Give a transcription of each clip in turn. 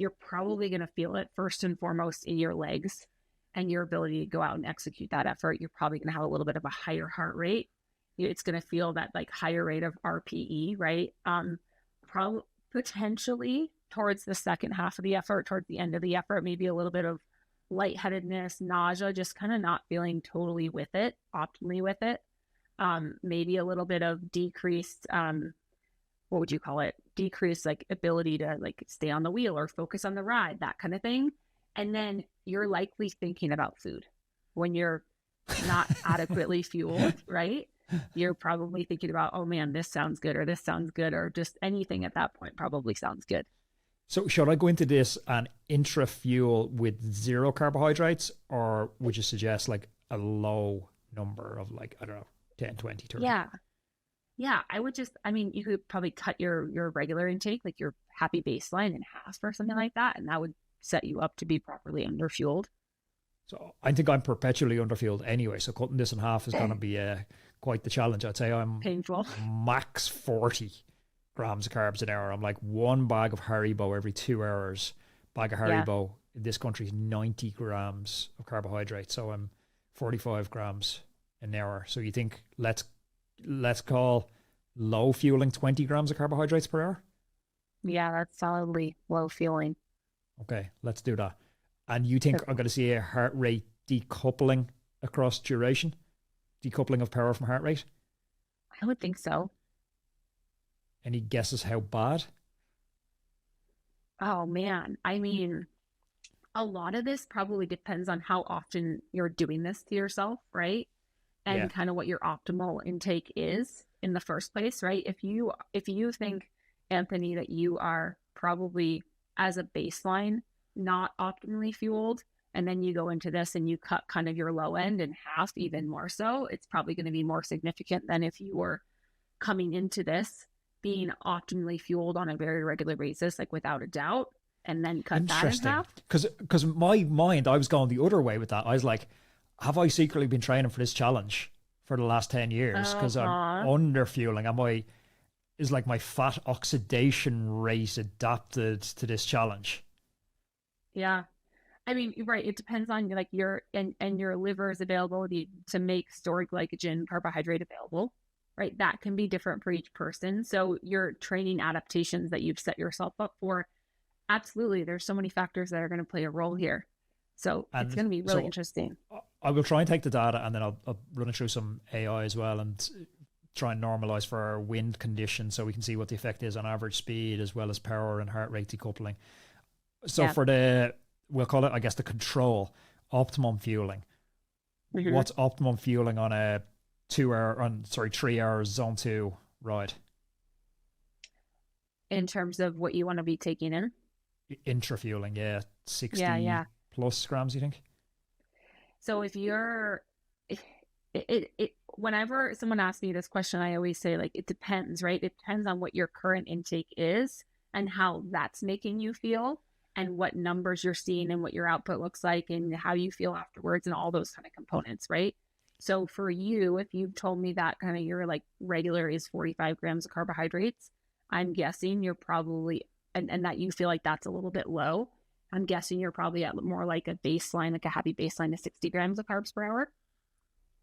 you're probably going to feel it first and foremost in your legs and your ability to go out and execute that effort. You're probably going to have a little bit of a higher heart rate. It's going to feel that like higher rate of RPE, right? Probably potentially towards the second half of the effort, towards the end of the effort, maybe a little bit of lightheadedness, nausea, just kind of not feeling totally with it, optimally with it. Maybe a little bit of decreased, what would you call it? Decreased like ability to like stay on the wheel or focus on the ride, that kind of thing. And then you're likely thinking about food when you're not adequately fueled, right? You're probably thinking about, oh man, this sounds good, or this sounds good, or just anything at that point probably sounds good. So should I go into this and intra fuel with 0 carbohydrates, or would you suggest like a low number of like, I don't know, 10, 20, 30? Yeah, I would just, I mean, you could probably cut your regular intake, like your happy baseline in half or something like that, and that would set you up to be properly underfueled. So I think I'm perpetually underfueled anyway, so cutting this in half is going to be quite the challenge. I'd say I'm painful. Max 40 grams of carbs an hour. I'm like one bag of Haribo every 2 hours. Bag of Haribo in this country is 90 grams of carbohydrate, so I'm 45 grams an hour. So you think let's call low fueling 20 grams of carbohydrates per hour? Yeah, that's solidly low fueling. Okay, let's do that. And you think I'm going to see a heart rate decoupling across duration? Decoupling of power from heart rate? I would think so. Any guesses how bad? Oh man, I mean, a lot of this probably depends on how often you're doing this to yourself, right? And kind of what your optimal intake is in the first place, right? If you think, Anthony, that you are probably as a baseline not optimally fueled, and then you go into this and you cut kind of your low end in half, even more so, it's probably going to be more significant than if you were coming into this being optimally fueled on a very regular basis, like without a doubt, and then cut that in half. Because my mind, I was going the other way with that. I was like, have I secretly been training for this challenge for the last 10 years? Because I'm under fueling. Is like my fat oxidation rate adapted to this challenge? Yeah. I mean, right. It depends on like your your liver's availability to make stored glycogen carbohydrate available, right? That can be different for each person. So your training adaptations that you've set yourself up for, absolutely. There's so many factors that are going to play a role here. So it's going to be really interesting. I will try and take the data and then I'll run it through some AI as well and try and normalize for our wind conditions so we can see what the effect is on average speed as well as power and heart rate decoupling. So for we'll call it, I guess, the control, optimum fueling. Mm-hmm. What's optimum fueling on a 3 hours zone 2 ride? In terms of what you want to be taking in? Intra-fueling, 60 plus grams, you think? So if you're, whenever someone asks me this question, I always say, like, it depends, right? It depends on what your current intake is and how that's making you feel and what numbers you're seeing and what your output looks like and how you feel afterwards and all those kind of components, right? So for you, if you've told me that kind of your like regular is 45 grams of carbohydrates, I'm guessing you're probably, and that you feel like that's a little bit low, I'm guessing you're probably at more like a baseline, like a happy baseline of 60 grams of carbs per hour.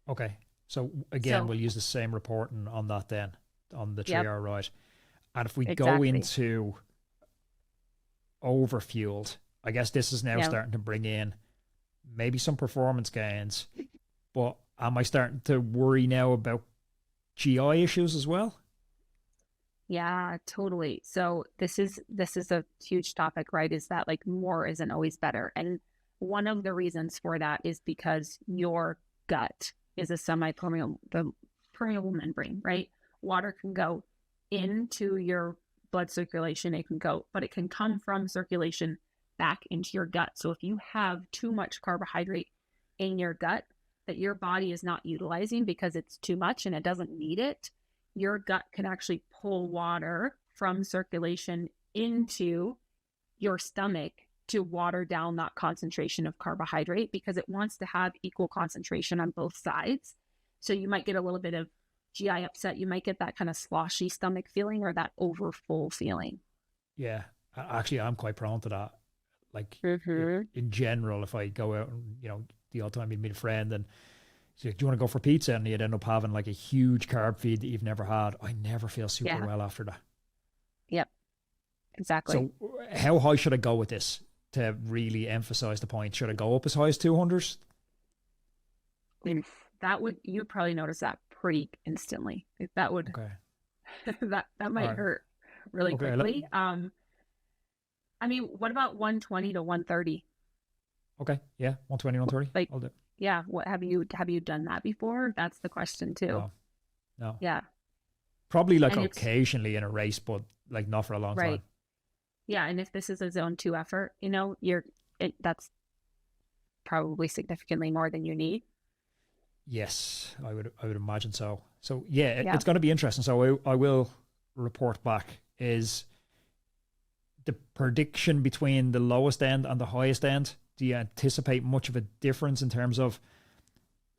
Okay. So again, we'll use the same reporting on that then, on the 3 hour ride. And if we go into overfueled, I guess this is now starting to bring in maybe some performance gains, but am I starting to worry now about GI issues as well? Yeah, totally. So this is a huge topic, right? Is that like more isn't always better. And one of the reasons for that is because your gut is a semi-permeable membrane, right? Water can go into your blood circulation, but it can come from circulation back into your gut. So if you have too much carbohydrate in your gut that your body is not utilizing because it's too much and it doesn't need it, your gut can actually pull water from circulation into your stomach to water down that concentration of carbohydrate because it wants to have equal concentration on both sides. So you might get a little bit of GI upset. You might get that kind of sloshy stomach feeling or that overfull feeling. Yeah, actually, I'm quite prone to that. Like Mm-hmm. in general, if I go out and, the odd time you meet a friend and she's like, do you want to go for pizza? And you'd end up having like a huge carb feed that you've never had. I never feel super Yeah. well after that. Yep. Exactly. So how high should I go with this to really emphasize the point? Should I go up as high as 200? And that would, you'd probably notice that pretty instantly. Like, that would, Okay. that All might right. hurt really Okay. quickly. I mean, what about 120 to 130? Okay. Yeah. 120, 130. Like, I'll do. yeah, what have you done that before? That's the question too. No. No. Yeah. Probably like And it's occasionally in a race, but like not for a long time. right. Yeah, and if this is a zone 2 effort, that's probably significantly more than you need. Yes, I would imagine so. So yeah, Yeah. it's going to be interesting. So I will report back. Is the prediction between the lowest end and the highest end? Do you anticipate much of a difference in terms of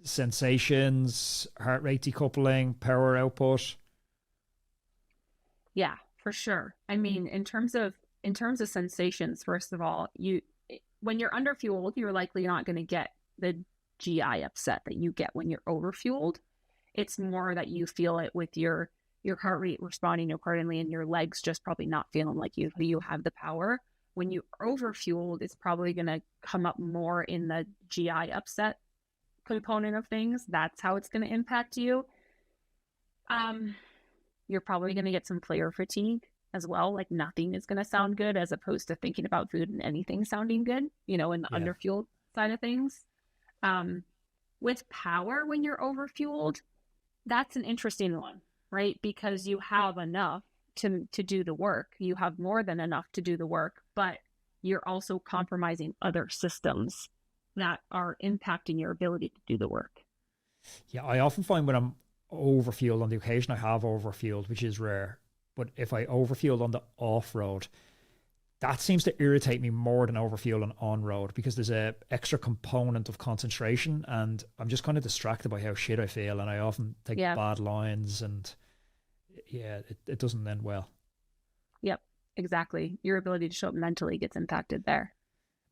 sensations, heart rate decoupling, power output? Yeah, for sure. I mean, in terms of sensations, first of all, when you're underfueled, you're likely not going to get the GI upset that you get when you're overfueled. It's more that you feel it with your heart rate responding accordingly and your legs just probably not feeling like you have the power. When you overfueled, it's probably going to come up more in the GI upset component of things. That's how it's going to impact you. You're probably going to get some flavor fatigue as well. Like nothing is going to sound good as opposed to thinking about food and anything sounding good, in the Yeah. underfueled side of things. With power, when you're overfueled, that's an interesting one, right? Because you have enough to do the work. You have more than enough to do the work, but you're also compromising other systems that are impacting your ability to do the work. Yeah, I often find when I'm overfueled, on the occasion I have overfueled, which is rare, but if I overfueled on the off road, that seems to irritate me more than overfueling on road because there's a extra component of concentration and I'm just kind of distracted by how shit I feel, and I often take Yeah. bad lines, and yeah, it doesn't end well. Yep, exactly. Your ability to show up mentally gets impacted there.